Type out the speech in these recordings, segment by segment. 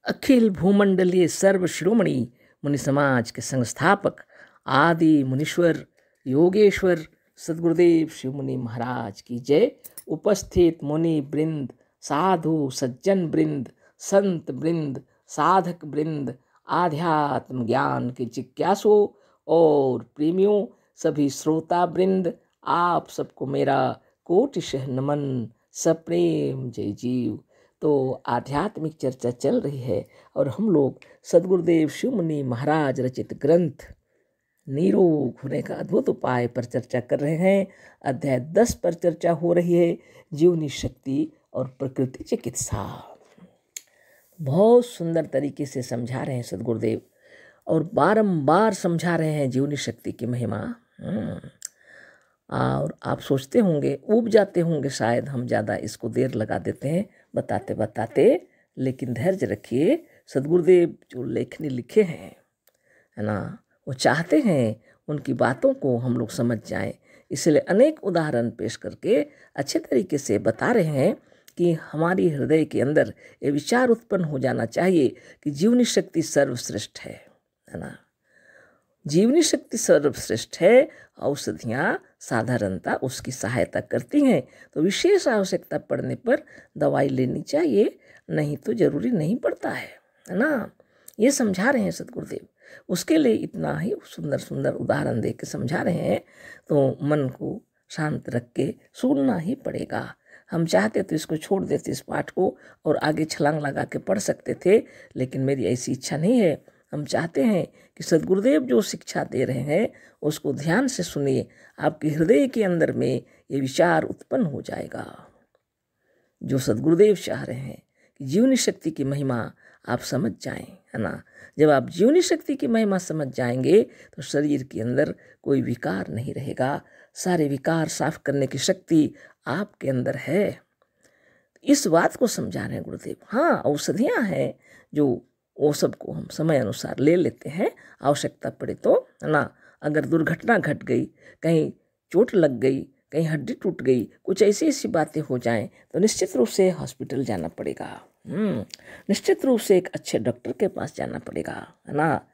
अखिल भूमंडलीय सर्व शिरोमणि मुनि समाज के संस्थापक आदि मुनीश्वर योगेश्वर सद्गुरुदेव शिव मुनि महाराज की जय। उपस्थित मुनि वृंद, साधु सज्जन वृंद, संत वृंद, साधक वृंद, आध्यात्म ज्ञान के जिज्ञासु और प्रेमियों, सभी श्रोता वृंद, आप सबको मेरा कोटिशः नमन, सप्रेम जय जीव। तो आध्यात्मिक चर्चा चल रही है और हम लोग सद्गुरुदेव शिव मुनि महाराज रचित ग्रंथ निरोग होने का अद्भुत उपाय पर चर्चा कर रहे हैं। अध्याय 10 पर चर्चा हो रही है, जीवनी शक्ति और प्रकृति चिकित्सा। बहुत सुंदर तरीके से समझा रहे हैं सद्गुरुदेव और बारंबार समझा रहे हैं जीवनी शक्ति की महिमा। और आप सोचते होंगे, ऊब जाते होंगे शायद हम ज़्यादा इसको देर लगा देते हैं बताते बताते, लेकिन धैर्य रखिए। सद्गुरुदेव जो लेखनी लिखे हैं, है ना, वो चाहते हैं उनकी बातों को हम लोग समझ जाएं, इसलिए अनेक उदाहरण पेश करके अच्छे तरीके से बता रहे हैं कि हमारी हृदय के अंदर ये विचार उत्पन्न हो जाना चाहिए कि जीवनी शक्ति सर्वश्रेष्ठ है ना। जीवनी शक्ति सर्वश्रेष्ठ है, औषधियाँ साधारणतः उसकी सहायता करती हैं, तो विशेष आवश्यकता पड़ने पर दवाई लेनी चाहिए, नहीं तो जरूरी नहीं पड़ता है ना। ये समझा रहे हैं सद्गुरुदेव, उसके लिए इतना ही सुंदर सुंदर उदाहरण दे के समझा रहे हैं, तो मन को शांत रख के सुनना ही पड़ेगा। हम चाहते तो इसको छोड़ देते इस पाठ को और आगे छलांग लगा के पढ़ सकते थे, लेकिन मेरी ऐसी इच्छा नहीं है। हम चाहते हैं कि सद्गुरुदेव जो शिक्षा दे रहे हैं उसको ध्यान से सुनिए, आपके हृदय के अंदर में ये विचार उत्पन्न हो जाएगा जो सद्गुरुदेव चाह रहे हैं कि जीवनी शक्ति की महिमा आप समझ जाएं, है ना। जब आप जीवनी शक्ति की महिमा समझ जाएंगे तो शरीर के अंदर कोई विकार नहीं रहेगा, सारे विकार साफ करने की शक्ति आपके अंदर है। इस बात को समझा रहे हैं गुरुदेव। हाँ, औषधियाँ हैं जो वो सबको हम समय अनुसार ले लेते हैं, आवश्यकता पड़े तो, है ना। अगर दुर्घटना घट गई, कहीं चोट लग गई, कहीं हड्डी टूट गई, कुछ ऐसी ऐसी बातें हो जाएं तो निश्चित रूप से हॉस्पिटल जाना पड़ेगा। निश्चित रूप से एक अच्छे डॉक्टर के पास जाना पड़ेगा, है ना।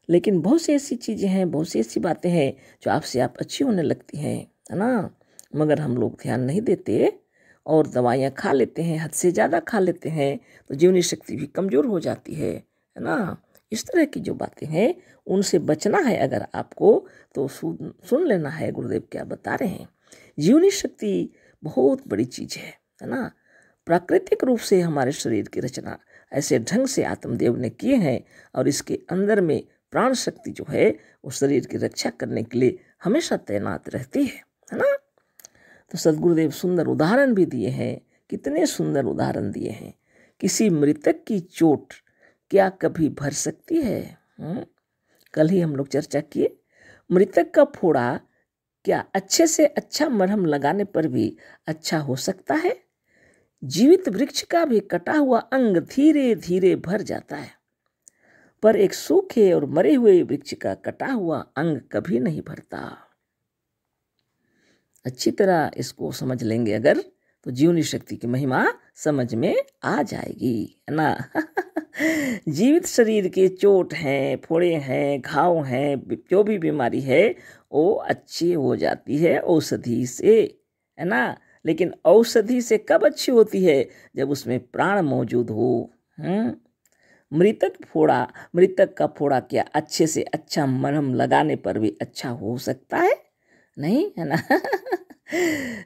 लेकिन बहुत सी ऐसी चीज़ें हैं, बहुत सी ऐसी बातें हैं जो आपसे आप अच्छी होने लगती हैं, है ना, मगर हम लोग ध्यान नहीं देते और दवाइयाँ खा लेते हैं, हद से ज़्यादा खा लेते हैं, तो जीवनी शक्ति भी कमज़ोर हो जाती है ना। इस तरह की जो बातें हैं उनसे बचना है अगर आपको, तो सुन लेना है गुरुदेव क्या बता रहे हैं। जीवनी शक्ति बहुत बड़ी चीज़ है ना। प्राकृतिक रूप से हमारे शरीर की रचना ऐसे ढंग से आत्मदेव ने किए हैं और इसके अंदर में प्राण शक्ति जो है वो शरीर की रक्षा करने के लिए हमेशा तैनात रहती है ना। तो सद्गुरुदेव सुंदर उदाहरण भी दिए हैं, कितने सुंदर उदाहरण दिए हैं। किसी मृतक की चोट क्या कभी भर सकती है? कल ही हम लोग चर्चा किए, मृतक का फोड़ा क्या अच्छे से अच्छा मरहम लगाने पर भी अच्छा हो सकता है? जीवित वृक्ष का भी कटा हुआ अंग धीरे धीरे भर जाता है, पर एक सूखे और मरे हुए वृक्ष का कटा हुआ अंग कभी नहीं भरता। अच्छी तरह इसको समझ लेंगे अगर, तो जीवनी शक्ति की महिमा समझ में आ जाएगी, है ना। जीवित शरीर के चोट हैं, फोड़े हैं, घाव हैं, जो भी बीमारी है वो अच्छी हो जाती है औषधि से, है ना। लेकिन औषधि से कब अच्छी होती है? जब उसमें प्राण मौजूद हो। मृतक का फोड़ा क्या अच्छे से अच्छा मरहम लगाने पर भी अच्छा हो सकता है? नहीं, है ना।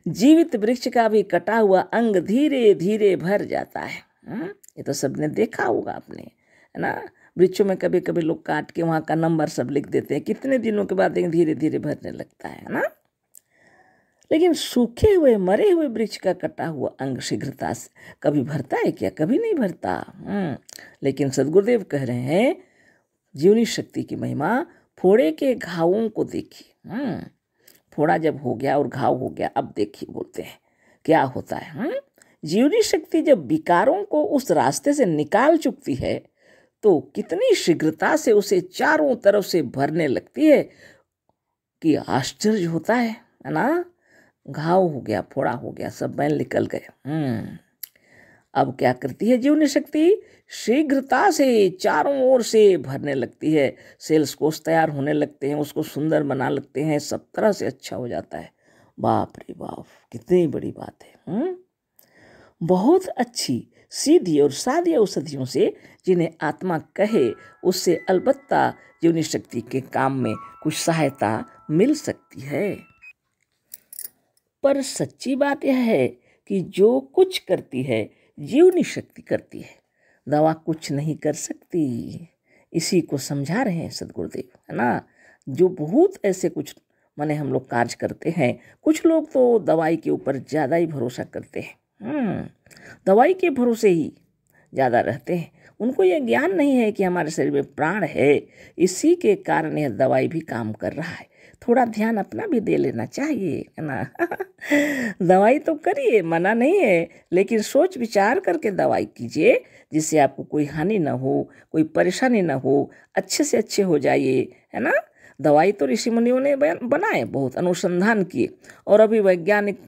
जीवित वृक्ष का भी कटा हुआ अंग धीरे धीरे भर जाता है। ये तो सबने देखा होगा आपने, है ना। वृक्षों में कभी कभी लोग काट के वहाँ का नंबर सब लिख देते हैं, कितने दिनों के बाद धीरे धीरे भरने लगता है ना। लेकिन सूखे हुए मरे हुए वृक्ष का कटा हुआ अंग शीघ्रता से कभी भरता है क्या? कभी नहीं भरता। लेकिन सद्गुरुदेव कह रहे हैं जीवनी शक्ति की महिमा, फोड़े के घावों को देखिए। फोड़ा जब हो गया और घाव हो गया, अब देखिए बोलते हैं क्या होता है। जीवनी शक्ति जब विकारों को उस रास्ते से निकाल चुकती है तो कितनी शीघ्रता से उसे चारों तरफ से भरने लगती है कि आश्चर्य होता है ना। घाव हो गया, फोड़ा हो गया, सब बैल निकल गए। अब क्या करती है जीवनी शक्ति? शीघ्रता से चारों ओर से भरने लगती है, सेल्स कोष तैयार होने लगते हैं, उसको सुंदर बना लगते हैं, सब तरह से अच्छा हो जाता है। बाप रे बाप, कितनी बड़ी बात है। बहुत अच्छी सीधी और सादी औषधियों से जिन्हें आत्मा कहे, उससे अलबत्ता जीवनी शक्ति के काम में कुछ सहायता मिल सकती है। पर सच्ची बात यह है कि जो कुछ करती है जीवनी शक्ति करती है, दवा कुछ नहीं कर सकती। इसी को समझा रहे हैं सदगुरुदेव, है ना। जो बहुत ऐसे कुछ माने हम लोग कार्य करते हैं, कुछ लोग तो दवाई के ऊपर ज़्यादा ही भरोसा करते हैं, दवाई के भरोसे ही ज़्यादा रहते हैं। उनको ये ज्ञान नहीं है कि हमारे शरीर में प्राण है, इसी के कारण यह दवाई भी काम कर रहा है। थोड़ा ध्यान अपना भी दे लेना चाहिए, है ना। दवाई तो करिए, मना नहीं है, लेकिन सोच विचार करके दवाई कीजिए, जिससे आपको कोई हानि ना हो, कोई परेशानी ना हो, अच्छे से अच्छे हो जाइए, है ना। दवाई तो ऋषि मुनियों ने बनाए, बहुत अनुसंधान किए, और अभी वैज्ञानिक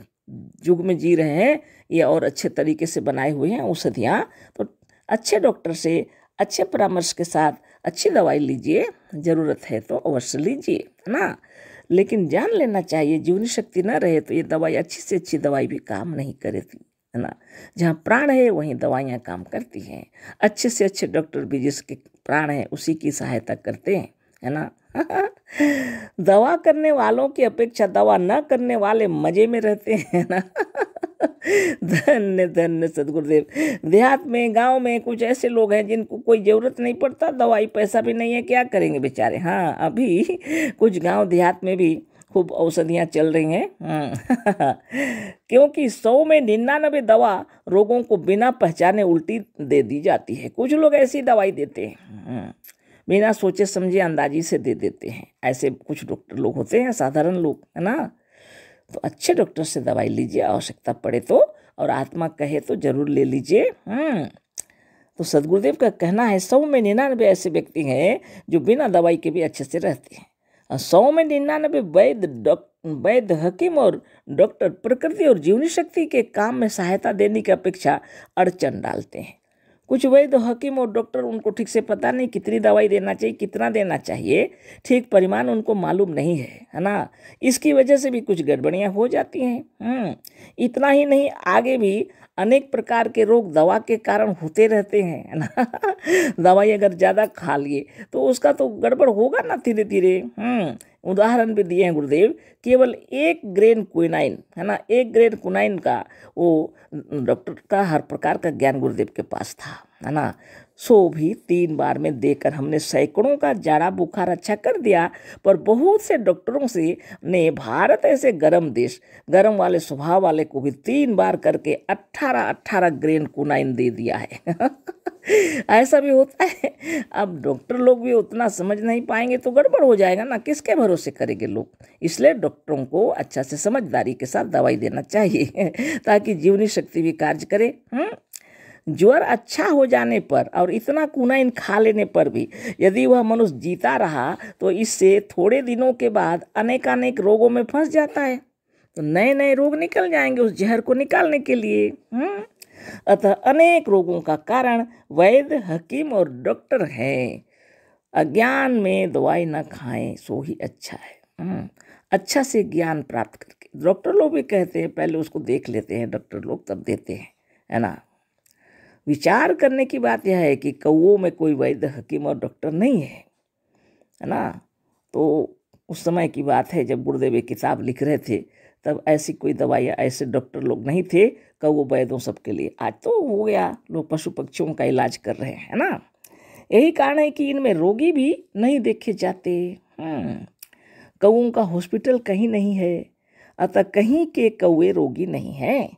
युग में जी रहे हैं, ये और अच्छे तरीके से बनाए हुए हैं औषधियाँ। तो अच्छे डॉक्टर से अच्छे परामर्श के साथ अच्छी दवाई लीजिए, ज़रूरत है तो अवश्य लीजिए, है ना। लेकिन जान लेना चाहिए जीवनी शक्ति न रहे तो ये दवाई, अच्छी से अच्छी दवाई भी काम नहीं करेगी, है ना। जहाँ प्राण है वहीं दवाइयाँ काम करती हैं। अच्छे से अच्छे डॉक्टर भी जिसके प्राण है उसी की सहायता करते हैं, है ना। दवा करने वालों की अपेक्षा दवा न करने वाले मजे में रहते हैं ना। धन्य धन्य सदगुरुदेव। देहात में, गांव में कुछ ऐसे लोग हैं जिनको कोई ज़रूरत नहीं पड़ता दवाई, पैसा भी नहीं है, क्या करेंगे बेचारे। हाँ, अभी कुछ गांव देहात में भी खूब औषधियाँ चल रही हैं। क्योंकि 100 में 99 दवा रोगों को बिना पहचाने उल्टी दे दी जाती है। कुछ लोग ऐसी दवाई देते हैं, बिना सोचे समझे अंदाजी से दे देते हैं। ऐसे कुछ डॉक्टर लोग होते हैं, साधारण लोग, है ना। तो अच्छे डॉक्टर से दवाई लीजिए, आवश्यकता पड़े तो, और आत्मा कहे तो जरूर ले लीजिए। तो सदगुरुदेव का कहना है 100 में 99 ऐसे व्यक्ति हैं जो बिना दवाई के भी अच्छे से रहते हैं, और 100 में 99 वैद्य, हकीम और डॉक्टर प्रकृति और जीवनी शक्ति के काम में सहायता देने की अपेक्षा अड़चन डालते हैं। कुछ वैद्य, हकीम और डॉक्टर, उनको ठीक से पता नहीं कितनी दवाई देना चाहिए, कितना देना चाहिए, ठीक परिमाण उनको मालूम नहीं है ना। इसकी वजह से भी कुछ गड़बड़ियाँ हो जाती हैं। इतना ही नहीं, आगे भी अनेक प्रकार के रोग दवा के कारण होते रहते हैं, है ना। दवाई अगर ज़्यादा खा लिए तो उसका तो गड़बड़ होगा ना धीरे धीरे। उदाहरण भी दिए हैं गुरुदेव, केवल 1 ग्रेन क्विनाइन, है ना, 1 ग्रेन क्विनाइन का वो डॉक्टर का हर प्रकार का ज्ञान गुरुदेव के पास था, है ना। सो भी 3 बार में देकर हमने सैकड़ों का जाड़ा बुखार अच्छा कर दिया। पर बहुत से डॉक्टरों से ने भारत ऐसे गर्म देश, गर्म वाले स्वभाव वाले को भी 3 बार करके 18 ग्रेन क्विनाइन दे दिया है। ऐसा भी होता है। अब डॉक्टर लोग भी उतना समझ नहीं पाएंगे तो गड़बड़ हो जाएगा ना, किसके भरोसे करेंगे लोग। इसलिए डॉक्टरों को अच्छा से समझदारी के साथ दवाई देना चाहिए, ताकि जीवनी शक्ति भी कार्य करे। ज्वर अच्छा हो जाने पर और इतना क्विनाइन खा लेने पर भी यदि वह मनुष्य जीता रहा तो इससे थोड़े दिनों के बाद अनेकानेक रोगों में फंस जाता है। तो नए नए रोग निकल जाएंगे उस जहर को निकालने के लिए। अतः अनेक रोगों का कारण वैद्य, हकीम और डॉक्टर हैं। अज्ञान में दवाई न खाएं सो ही अच्छा है। अच्छा से ज्ञान प्राप्त करके, डॉक्टर लोग भी कहते हैं पहले उसको देख लेते हैं डॉक्टर लोग, तब देते हैं, है ना। विचार करने की बात यह है कि कौओं में कोई वैद्य, हकीम और डॉक्टर नहीं है ना। तो उस समय की बात है जब गुरुदेव किताब लिख रहे थे, तब ऐसी कोई दवाइयाँ, ऐसे डॉक्टर लोग नहीं थे कौओं वैद्यों सबके लिए। आज तो हो गया, लोग पशु पक्षियों का इलाज कर रहे हैं ना। यही कारण है कि इनमें रोगी भी नहीं देखे जाते। कौओं का हॉस्पिटल कहीं नहीं है, अतः कहीं के कौए रोगी नहीं हैं।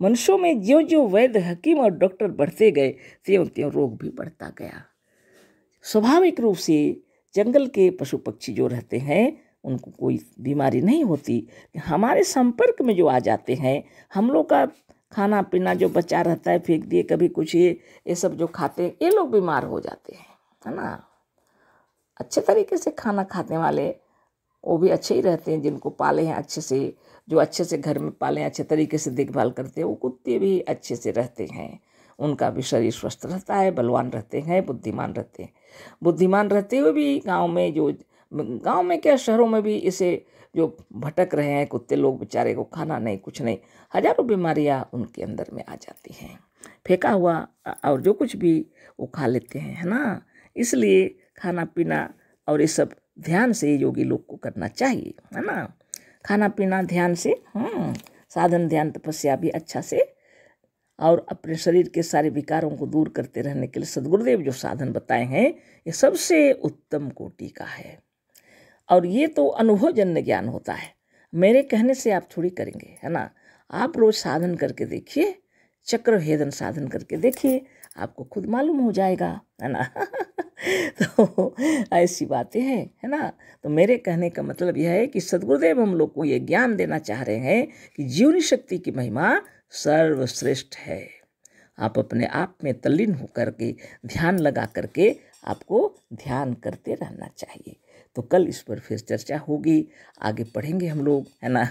मनुष्यों में ज्यों ज्यों वैद्य, हकीम और डॉक्टर बढ़ते गए त्यों त्यों रोग भी बढ़ता गया। स्वाभाविक रूप से जंगल के पशु पक्षी जो रहते हैं उनको कोई बीमारी नहीं होती। हमारे संपर्क में जो आ जाते हैं, हम लोग का खाना पीना जो बचा रहता है, फेंक दिए कभी कुछ, ये सब जो खाते हैं, ये लोग बीमार हो जाते हैं, है ना। अच्छे तरीके से खाना खाने वाले वो भी अच्छे ही रहते हैं, जिनको पाले हैं अच्छे से, जो अच्छे से घर में पाले हैं, अच्छे तरीके से देखभाल करते हैं, वो कुत्ते भी अच्छे से रहते हैं। उनका भी शरीर स्वस्थ रहता है, बलवान रहते हैं, बुद्धिमान रहते हैं। बुद्धिमान रहते हुए भी गांव में क्या, शहरों में भी इसे जो भटक रहे हैं कुत्ते लोग, बेचारे को खाना नहीं, कुछ नहीं, हजारों बीमारियां उनके अंदर में आ जाती हैं। फेंका हुआ और जो कुछ भी वो खा लेते हैं, है ना। इसलिए खाना पीना और ये सब ध्यान से योगी लोग को करना चाहिए, है ना। खाना पीना ध्यान से, साधन ध्यान तपस्या भी अच्छा से, और अपने शरीर के सारे विकारों को दूर करते रहने के लिए सद्गुरुदेव जो साधन बताए हैं ये सबसे उत्तम कोटि का है। और ये तो अनुभवजन्य ज्ञान होता है, मेरे कहने से आप थोड़ी करेंगे, है ना। आप रोज साधन करके देखिए, चक्र भेदन साधन करके देखिए, आपको खुद मालूम हो जाएगा, है ना। तो ऐसी बातें हैं, है ना। तो मेरे कहने का मतलब यह है कि सद्गुरुदेव हम लोग को ये ज्ञान देना चाह रहे हैं कि जीवनी शक्ति की महिमा सर्वश्रेष्ठ है। आप अपने आप में तल्लीन होकर के ध्यान लगा करके आपको ध्यान करते रहना चाहिए। तो कल इस पर फिर चर्चा होगी, आगे पढ़ेंगे हम लोग, है ना।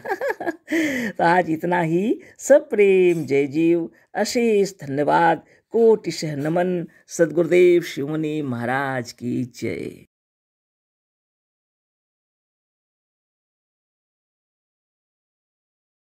तो आज इतना ही। सब प्रेम, जय जीव, अशेष धन्यवाद, कोटिशः नमन। सद्गुरुदेव शिवमुनि महाराज की जय।